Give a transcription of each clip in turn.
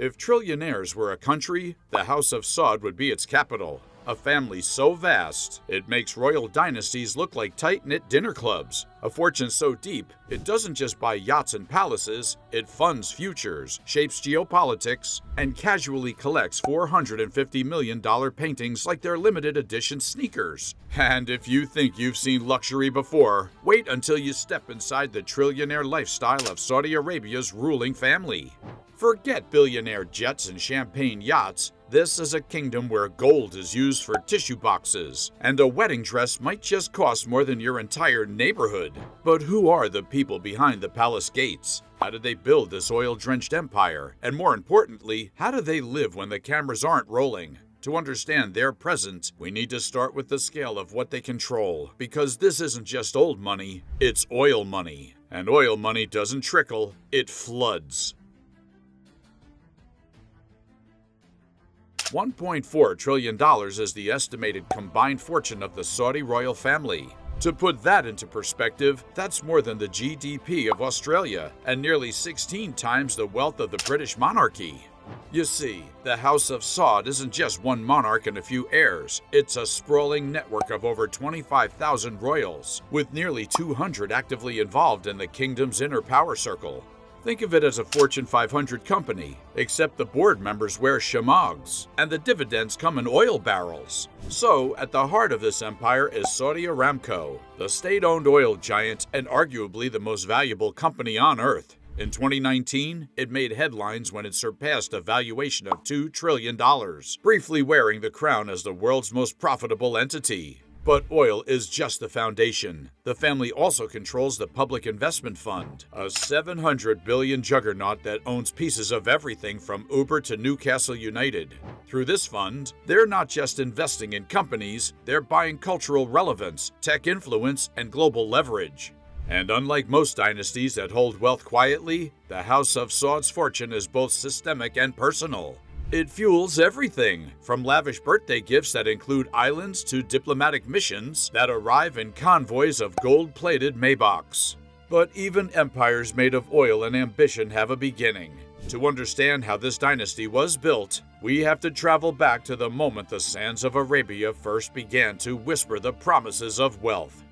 If Trillionaires were a country, the House of Saud would be its capital. A family so vast, it makes royal dynasties look like tight-knit dinner clubs. A fortune so deep, it doesn't just buy yachts and palaces, it funds futures, shapes geopolitics, and casually collects $450 million paintings like they're limited edition sneakers. And if you think you've seen luxury before, wait until you step inside the trillionaire lifestyle of Saudi Arabia's ruling family. Forget billionaire jets and champagne yachts. This is a kingdom where gold is used for tissue boxes, and a wedding dress might just cost more than your entire neighborhood. But who are the people behind the palace gates? How did they build this oil-drenched empire? And more importantly, how do they live when the cameras aren't rolling? To understand their present, we need to start with the scale of what they control, because this isn't just old money, it's oil money. And oil money doesn't trickle, it floods. $1.4 trillion is the estimated combined fortune of the Saudi royal family. To put that into perspective, that's more than the GDP of Australia and nearly 16 times the wealth of the British monarchy. You see, the House of Saud isn't just one monarch and a few heirs. It's a sprawling network of over 25,000 royals, with nearly 200 actively involved in the kingdom's inner power circle. Think of it as a Fortune 500 company, except the board members wear shamags, and the dividends come in oil barrels. So, at the heart of this empire is Saudi Aramco, the state-owned oil giant and arguably the most valuable company on earth. In 2019, it made headlines when it surpassed a valuation of $2 trillion, briefly wearing the crown as the world's most profitable entity. But oil is just the foundation. The family also controls the Public Investment Fund, a $700 billion juggernaut that owns pieces of everything from Uber to Newcastle United. Through this fund, they're not just investing in companies, they're buying cultural relevance, tech influence, and global leverage. And unlike most dynasties that hold wealth quietly, the House of Saud's fortune is both systemic and personal. It fuels everything, from lavish birthday gifts that include islands to diplomatic missions that arrive in convoys of gold-plated Maybachs. But even empires made of oil and ambition have a beginning. To understand how this dynasty was built, we have to travel back to the moment the sands of Arabia first began to whisper the promises of wealth.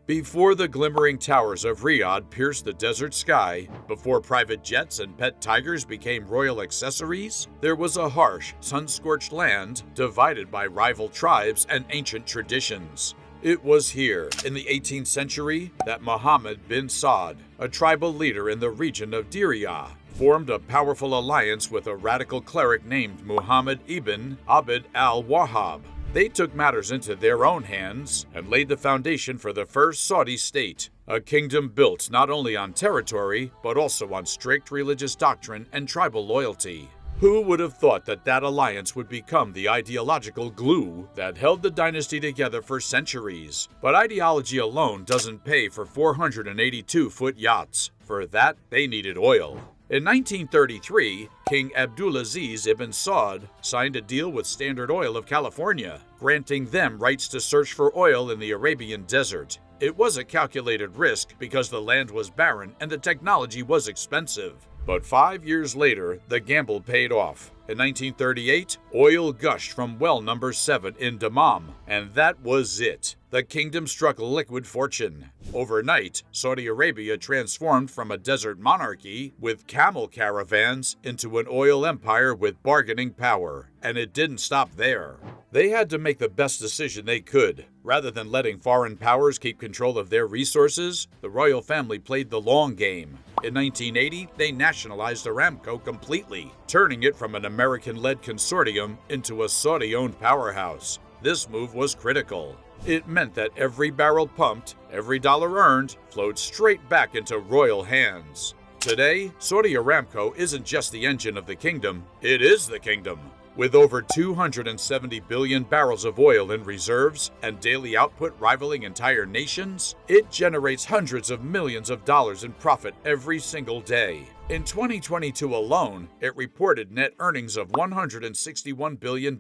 Before the glimmering towers of Riyadh pierced the desert sky, before private jets and pet tigers became royal accessories, there was a harsh, sun-scorched land divided by rival tribes and ancient traditions. It was here, in the 18th century, that Mohammed bin Saud, a tribal leader in the region of Diriyah, formed a powerful alliance with a radical cleric named Muhammad ibn Abd al-Wahhab. They took matters into their own hands and laid the foundation for the first Saudi state, a kingdom built not only on territory, but also on strict religious doctrine and tribal loyalty. Who would have thought that that alliance would become the ideological glue that held the dynasty together for centuries? But ideology alone doesn't pay for 482-foot yachts. For that, they needed oil. In 1933, King Abdulaziz ibn Saud signed a deal with Standard Oil of California, granting them rights to search for oil in the Arabian desert. It was a calculated risk because the land was barren and the technology was expensive. But 5 years later, the gamble paid off. In 1938, oil gushed from well number 7 in Dammam, and that was it. The kingdom struck liquid fortune. Overnight, Saudi Arabia transformed from a desert monarchy with camel caravans into an oil empire with bargaining power. And it didn't stop there. They had to make the best decision they could. Rather than letting foreign powers keep control of their resources, the royal family played the long game. In 1980, they nationalized Aramco completely, turning it from an American-led consortium into a Saudi-owned powerhouse. This move was critical. It meant that every barrel pumped, every dollar earned, flowed straight back into royal hands. Today, Saudi Aramco isn't just the engine of the kingdom, it is the kingdom. With over 270 billion barrels of oil in reserves and daily output rivaling entire nations, it generates hundreds of millions of dollars in profit every single day. In 2022 alone, it reported net earnings of $161 billion,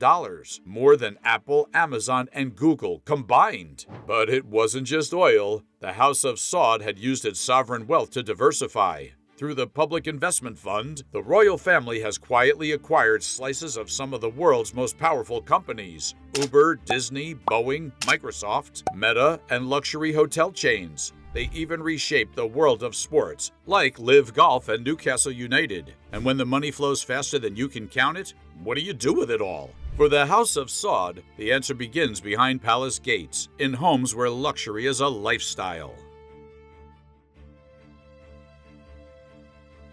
more than Apple, Amazon, and Google combined. But it wasn't just oil. The House of Saud had used its sovereign wealth to diversify. Through the Public Investment Fund, the royal family has quietly acquired slices of some of the world's most powerful companies: Uber, Disney, Boeing, Microsoft, Meta, and luxury hotel chains. They even reshaped the world of sports, like Live Golf and Newcastle United. And when the money flows faster than you can count it, what do you do with it all? For the House of Saud, the answer begins behind palace gates, in homes where luxury is a lifestyle.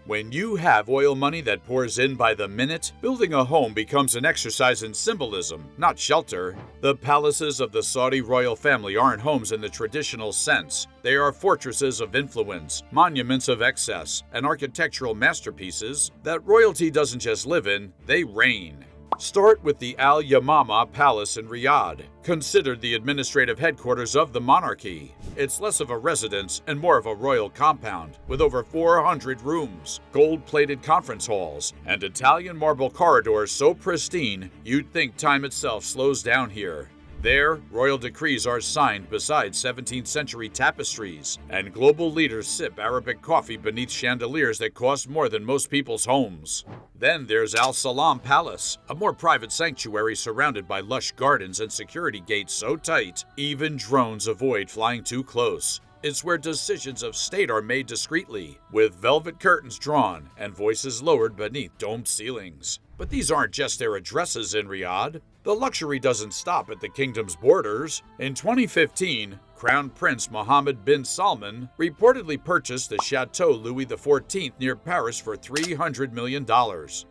When you have oil money that pours in by the minute, building a home becomes an exercise in symbolism, not shelter. The palaces of the Saudi royal family aren't homes in the traditional sense. They are fortresses of influence, monuments of excess, and architectural masterpieces that royalty doesn't just live in, they reign. Start with the Al Yamama Palace in Riyadh, considered the administrative headquarters of the monarchy. It's less of a residence and more of a royal compound, with over 400 rooms, gold-plated conference halls, and Italian marble corridors so pristine you'd think time itself slows down here. There, royal decrees are signed beside 17th century tapestries, and global leaders sip Arabic coffee beneath chandeliers that cost more than most people's homes. Then there's Al Salam Palace, a more private sanctuary surrounded by lush gardens and security gates so tight, even drones avoid flying too close. It's where decisions of state are made discreetly, with velvet curtains drawn and voices lowered beneath domed ceilings. But these aren't just their addresses in Riyadh. The luxury doesn't stop at the kingdom's borders. In 2015, Crown Prince Mohammed bin Salman reportedly purchased the Chateau Louis XIV near Paris for $300 million,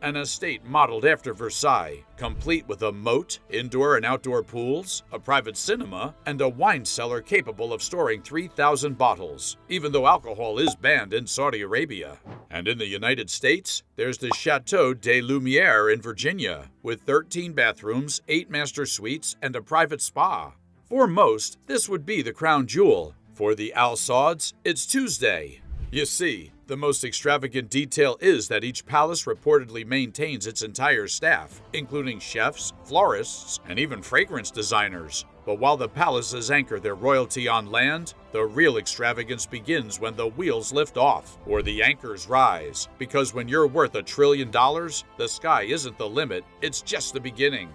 an estate modeled after Versailles, complete with a moat, indoor and outdoor pools, a private cinema, and a wine cellar capable of storing 3,000 bottles, even though alcohol is banned in Saudi Arabia. And in the United States, there's the Chateau des Lumières in Virginia, with 13 bathrooms, 8 master suites, and a private spa. For most, this would be the crown jewel. For the Al Sauds, it's Tuesday. You see, the most extravagant detail is that each palace reportedly maintains its entire staff, including chefs, florists, and even fragrance designers. But while the palaces anchor their royalty on land, the real extravagance begins when the wheels lift off, or the anchors rise. Because when you're worth $1 trillion, the sky isn't the limit, it's just the beginning.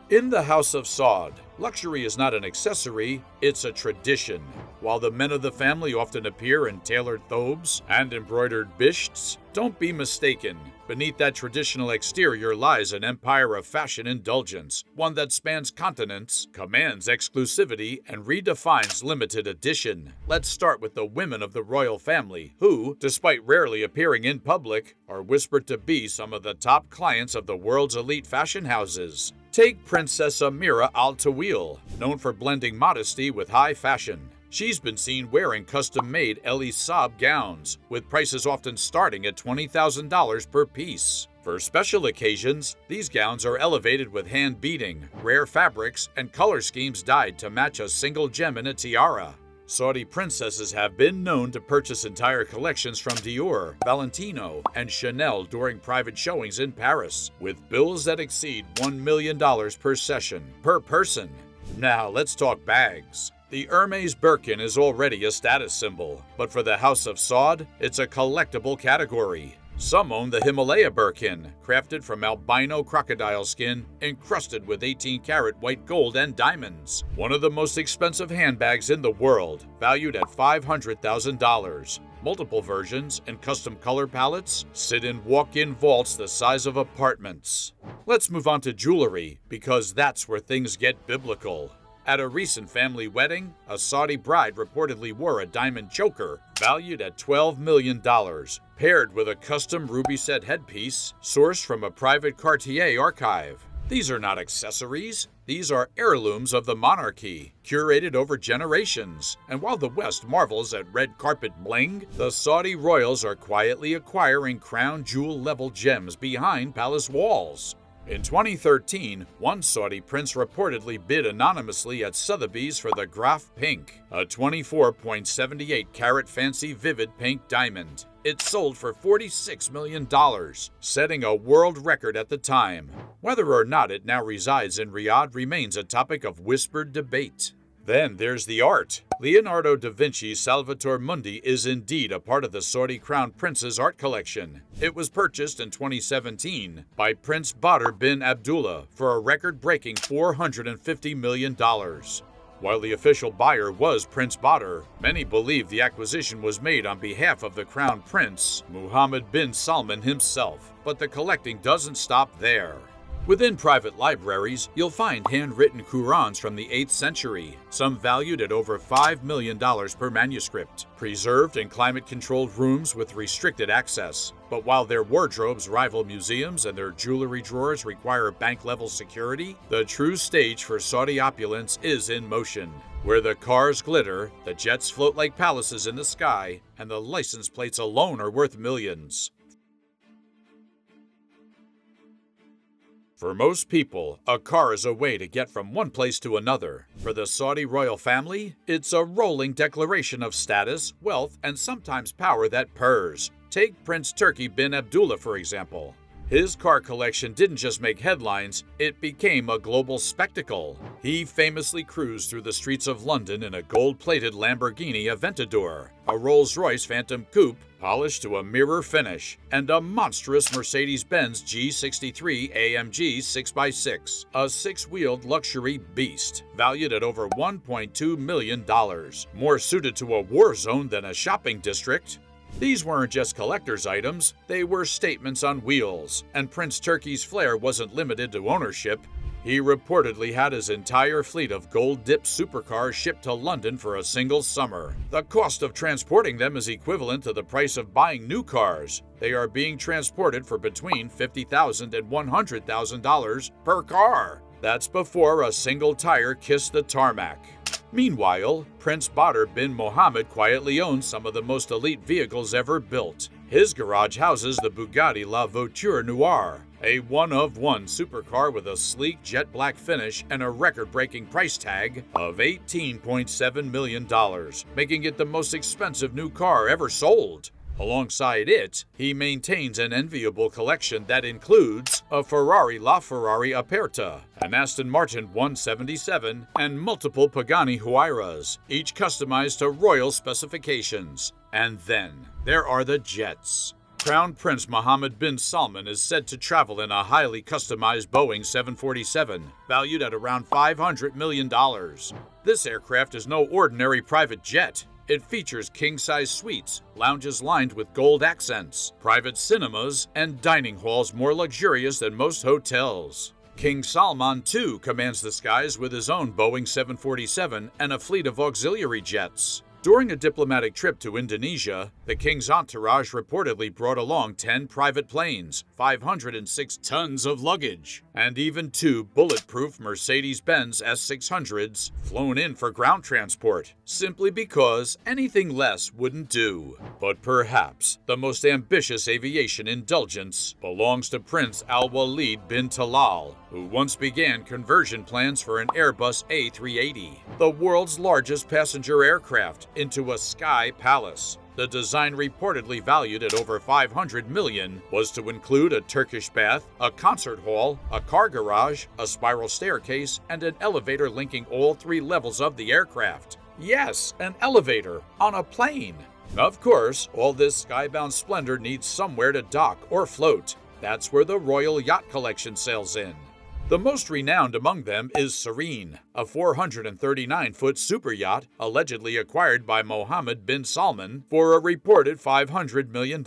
In the House of Saud, luxury is not an accessory, it's a tradition. While the men of the family often appear in tailored thobes and embroidered bishts, don't be mistaken. Beneath that traditional exterior lies an empire of fashion indulgence, one that spans continents, commands exclusivity, and redefines limited edition. Let's start with the women of the royal family, who, despite rarely appearing in public, are whispered to be some of the top clients of the world's elite fashion houses. Take Princess Amira Al Tawil, known for blending modesty with high fashion. She's been seen wearing custom-made Elie Saab gowns, with prices often starting at $20,000 per piece. For special occasions, these gowns are elevated with hand beading, rare fabrics, and color schemes dyed to match a single gem in a tiara. Saudi princesses have been known to purchase entire collections from Dior, Valentino, and Chanel during private showings in Paris, with bills that exceed $1 million per session, per person. Now let's talk bags. The Hermes Birkin is already a status symbol, but for the House of Saud, it's a collectible category. Some own the Himalaya Birkin, crafted from albino crocodile skin, encrusted with 18-karat white gold and diamonds. One of the most expensive handbags in the world, valued at $500,000. Multiple versions and custom color palettes sit in walk-in vaults the size of apartments. Let's move on to jewelry, because that's where things get biblical. At a recent family wedding, a Saudi bride reportedly wore a diamond choker valued at $12 million, paired with a custom ruby-set headpiece sourced from a private Cartier archive. These are not accessories. These are heirlooms of the monarchy, curated over generations. And while the West marvels at red carpet bling, the Saudi royals are quietly acquiring crown jewel-level gems behind palace walls. In 2013, one Saudi prince reportedly bid anonymously at Sotheby's for the Graf Pink, a 24.78-carat fancy vivid pink diamond. It sold for $46 million, setting a world record at the time. Whether or not it now resides in Riyadh remains a topic of whispered debate. Then there's the art. Leonardo da Vinci's Salvator Mundi is indeed a part of the Saudi Crown Prince's art collection. It was purchased in 2017 by Prince Badr bin Abdullah for a record-breaking $450 million. While the official buyer was Prince Badr, many believe the acquisition was made on behalf of the Crown Prince, Mohammed bin Salman himself. But the collecting doesn't stop there. Within private libraries, you'll find handwritten Qurans from the 8th century, some valued at over $5 million per manuscript, preserved in climate-controlled rooms with restricted access. But while their wardrobes rival museums and their jewelry drawers require bank-level security, the true stage for Saudi opulence is in motion, where the cars glitter, the jets float like palaces in the sky, and the license plates alone are worth millions. For most people, a car is a way to get from one place to another. For the Saudi royal family, it's a rolling declaration of status, wealth, and sometimes power that purrs. Take Prince Turki bin Abdullah, for example. His car collection didn't just make headlines, it became a global spectacle. He famously cruised through the streets of London in a gold-plated Lamborghini Aventador, a Rolls-Royce Phantom Coupe polished to a mirror finish, and a monstrous Mercedes-Benz G63 AMG 6x6, a six-wheeled luxury beast, valued at over $1.2 million, more suited to a war zone than a shopping district. These weren't just collector's items, they were statements on wheels, and Prince Turki's flair wasn't limited to ownership. He reportedly had his entire fleet of gold-dipped supercars shipped to London for a single summer. The cost of transporting them is equivalent to the price of buying new cars. They are being transported for between $50,000 and $100,000 per car. That's before a single tire kissed the tarmac. Meanwhile, Prince Badr bin Mohammed quietly owns some of the most elite vehicles ever built. His garage houses the Bugatti La Voiture Noire, a one-of-one supercar with a sleek jet black finish and a record-breaking price tag of $18.7 million, making it the most expensive new car ever sold. Alongside it, he maintains an enviable collection that includes a Ferrari LaFerrari Aperta, an Aston Martin 177, and multiple Pagani Huayras, each customized to royal specifications. And then, there are the jets. Crown Prince Mohammed bin Salman is said to travel in a highly customized Boeing 747, valued at around $500 million. This aircraft is no ordinary private jet. It features king-size suites, lounges lined with gold accents, private cinemas, and dining halls more luxurious than most hotels. King Salman, too, commands the skies with his own Boeing 747 and a fleet of auxiliary jets. During a diplomatic trip to Indonesia, the king's entourage reportedly brought along 10 private planes, 506 tons of luggage, and even 2 bulletproof Mercedes-Benz S600s flown in for ground transport, simply because anything less wouldn't do. But perhaps the most ambitious aviation indulgence belongs to Prince Al-Walid bin Talal, who once began conversion plans for an Airbus A380, the world's largest passenger aircraft, into a sky palace. The design, reportedly valued at over $500 million, was to include a Turkish bath, a concert hall, a car garage, a spiral staircase, and an elevator linking all 3 levels of the aircraft. Yes, an elevator on a plane. Of course, all this skybound splendor needs somewhere to dock or float. That's where the Royal Yacht Collection sails in. The most renowned among them is Serene, a 439-foot super yacht allegedly acquired by Mohammed bin Salman for a reported $500 million.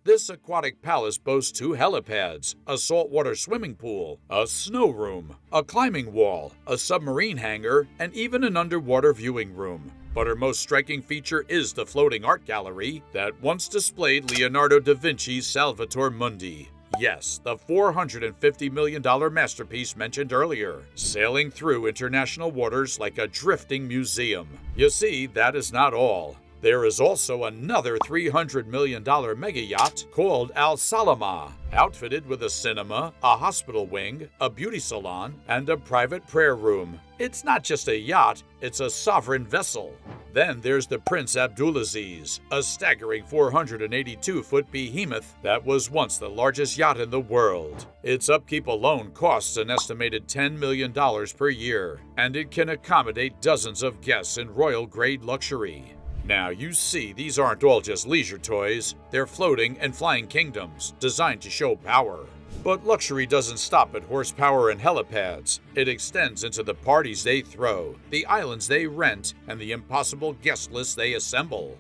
This aquatic palace boasts 2 helipads, a saltwater swimming pool, a snow room, a climbing wall, a submarine hangar, and even an underwater viewing room. But her most striking feature is the floating art gallery that once displayed Leonardo da Vinci's Salvator Mundi. Yes, the $450 million masterpiece mentioned earlier, sailing through international waters like a drifting museum. You see, that is not all. There is also another $300 million mega yacht called Al Salama, outfitted with a cinema, a hospital wing, a beauty salon, and a private prayer room. It's not just a yacht, it's a sovereign vessel. Then there's the Prince Abdulaziz, a staggering 482-foot behemoth that was once the largest yacht in the world. Its upkeep alone costs an estimated $10 million per year, and it can accommodate dozens of guests in royal-grade luxury. Now, you see, these aren't all just leisure toys. They're floating and flying kingdoms, designed to show power. But luxury doesn't stop at horsepower and helipads. It extends into the parties they throw, the islands they rent, and the impossible guest lists they assemble.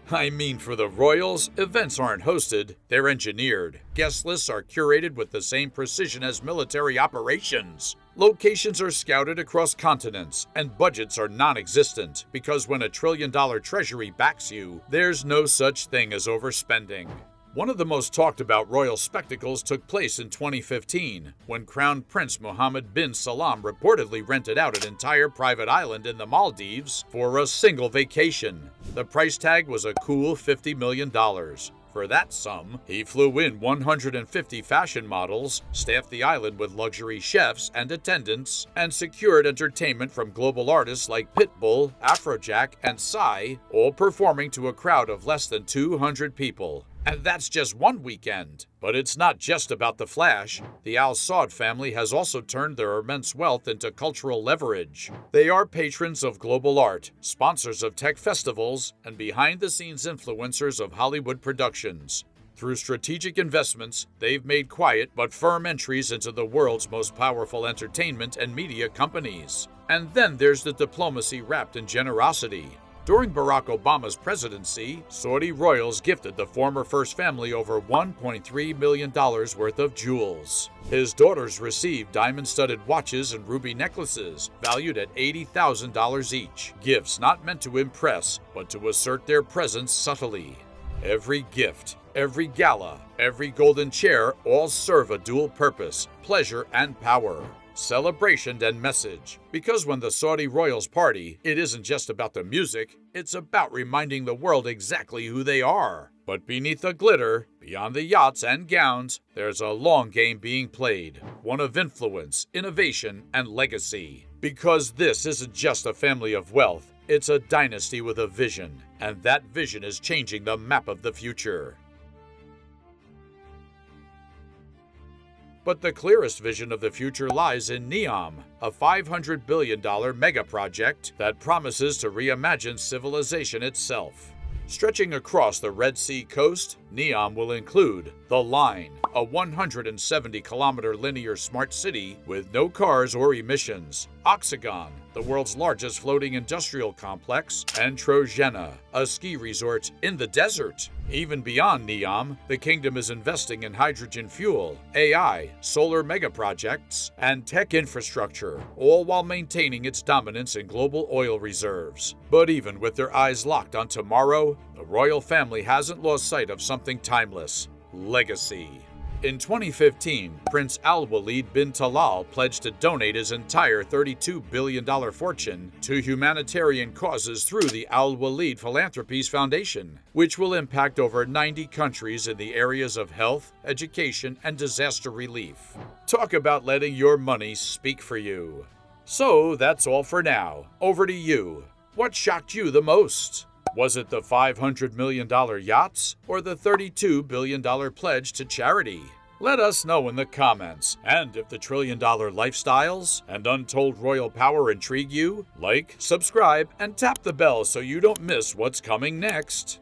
I mean, for the royals, events aren't hosted, they're engineered. Guest lists are curated with the same precision as military operations. Locations are scouted across continents, and budgets are non-existent, because when a trillion-dollar treasury backs you, there's no such thing as overspending. One of the most talked about royal spectacles took place in 2015, when Crown Prince Mohammed bin Salman reportedly rented out an entire private island in the Maldives for a single vacation. The price tag was a cool $50 million. For that sum, he flew in 150 fashion models, staffed the island with luxury chefs and attendants, and secured entertainment from global artists like Pitbull, Afrojack, and Psy, all performing to a crowd of less than 200 people. And that's just one weekend. But it's not just about the flash. The Al Saud family has also turned their immense wealth into cultural leverage. They are patrons of global art, sponsors of tech festivals, and behind-the-scenes influencers of Hollywood productions. Through strategic investments, they've made quiet but firm entries into the world's most powerful entertainment and media companies. And then there's the diplomacy wrapped in generosity. During Barack Obama's presidency, Saudi royals gifted the former first family over $1.3 million worth of jewels. His daughters received diamond-studded watches and ruby necklaces, valued at $80,000 each. Gifts not meant to impress, but to assert their presence subtly. Every gift, every gala, every golden chair all serve a dual purpose: pleasure and power. Celebration and message. Because when the Saudi royals party, it isn't just about the music, it's about reminding the world exactly who they are. But beneath the glitter, beyond the yachts and gowns, there's a long game being played, one of influence, innovation, and legacy. Because this isn't just a family of wealth, it's a dynasty with a vision, and that vision is changing the map of the future. But the clearest vision of the future lies in NEOM, a $500 billion mega project that promises to reimagine civilization itself. Stretching across the Red Sea coast, NEOM will include The Line, a 170-kilometer linear smart city with no cars or emissions, Oxagon, the world's largest floating industrial complex, and Trojena, a ski resort in the desert. Even beyond NEOM, the kingdom is investing in hydrogen fuel, AI, solar megaprojects, and tech infrastructure, all while maintaining its dominance in global oil reserves. But even with their eyes locked on tomorrow, the royal family hasn't lost sight of something timeless: legacy. In 2015, Prince Al-Walid bin Talal pledged to donate his entire $32 billion fortune to humanitarian causes through the Al-Walid Philanthropies Foundation, which will impact over 90 countries in the areas of health, education, and disaster relief. Talk about letting your money speak for you. So that's all for now. Over to you. What shocked you the most? Was it the $500 million yachts or the $32 billion pledge to charity? Let us know in the comments. And if the trillion-dollar lifestyles and untold royal power intrigue you, like, subscribe, and tap the bell so you don't miss what's coming next.